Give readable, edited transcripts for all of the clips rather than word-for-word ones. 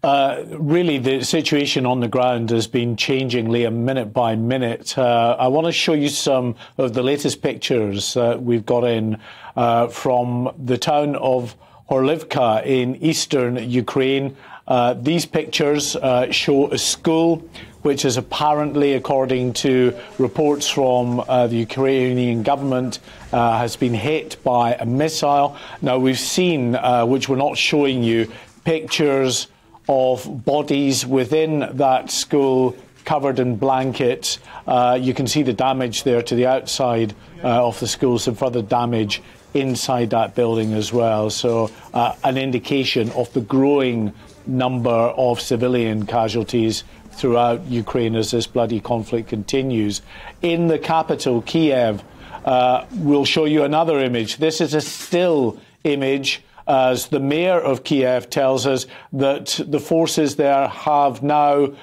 Really, the situation on the ground has been changing, Liam, minute by minute. I want to show you some of the latest pictures we've got in from the town of Horlivka in eastern Ukraine. These pictures show a school which is apparently, according to reports from the Ukrainian government, has been hit by a missile. Now, we've seen, which we're not showing you, pictures of bodies within that school covered in blankets. You can see the damage there to the outside of the school, some further damage inside that building as well. So an indication of the growing number of civilian casualties throughout Ukraine as this bloody conflict continues. In the capital, Kiev, we'll show you another image. This is a still image as the mayor of Kiev tells us that the forces there have now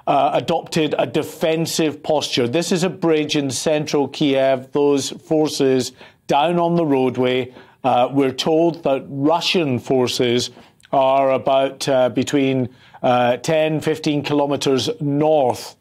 adopted a defensive posture. This is a bridge in central Kiev. Those forces down on the roadway. We're told that Russian forces are about between 10, 15 kilometres north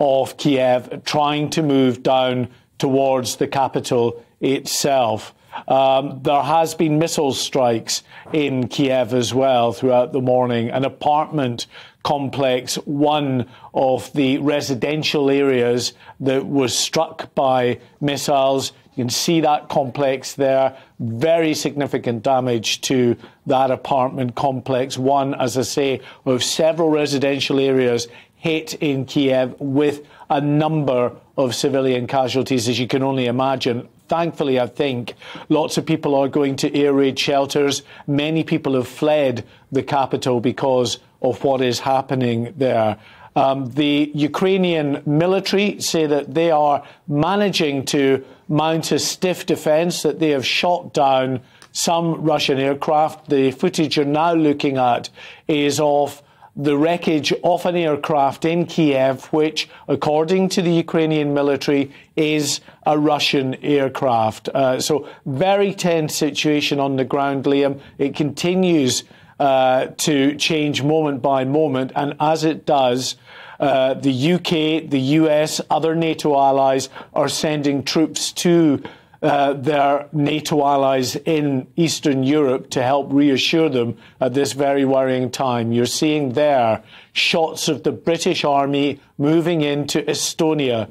of Kiev, trying to move down towards the capital itself. There has been missile strikes in Kiev as well throughout the morning. An apartment complex, one of the residential areas that was struck by missiles. You can see that complex there. Very significant damage to that apartment complex. One, as I say, of several residential areas hit in Kiev with a number of civilian casualties, as you can only imagine. Thankfully, I think lots of people are going to air raid shelters. Many people have fled the capital because of what is happening there. The Ukrainian military say that they are managing to mount a stiff defence, that they have shot down some Russian aircraft. The footage you're now looking at is of the wreckage of an aircraft in Kiev, which, according to the Ukrainian military, is a Russian aircraft. So very tense situation on the ground, Liam. It continues to change moment by moment, and as it does, the UK, the US, other NATO allies are sending troops to their NATO allies in Eastern Europe to help reassure them at this very worrying time. You're seeing there shots of the British Army moving into Estonia.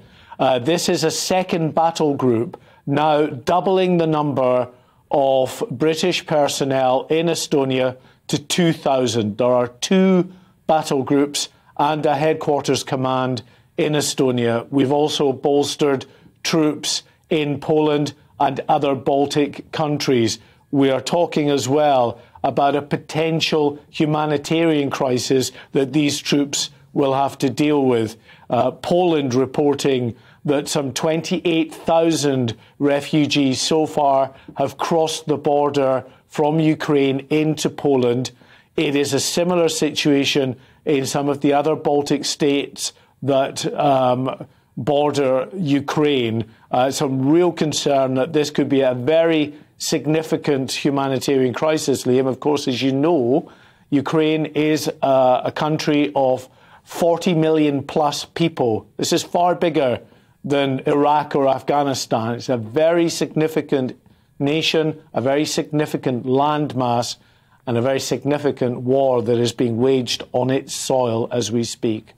This is a second battle group, now doubling the number of British personnel in Estonia to 2,000. There are 2 battle groups and a headquarters command in Estonia. We've also bolstered troops in Poland and other Baltic countries. We are talking as well about a potential humanitarian crisis that these troops will have to deal with. Poland reporting that some 28,000 refugees so far have crossed the border from Ukraine into Poland. It is a similar situation in some of the other Baltic states that border Ukraine. Some real concern that this could be a very significant humanitarian crisis, Liam. Of course, as you know, Ukraine is a country of 40 million plus people. This is far bigger than Iraq or Afghanistan. It's a very significant nation, a very significant landmass, and a very significant war that is being waged on its soil as we speak.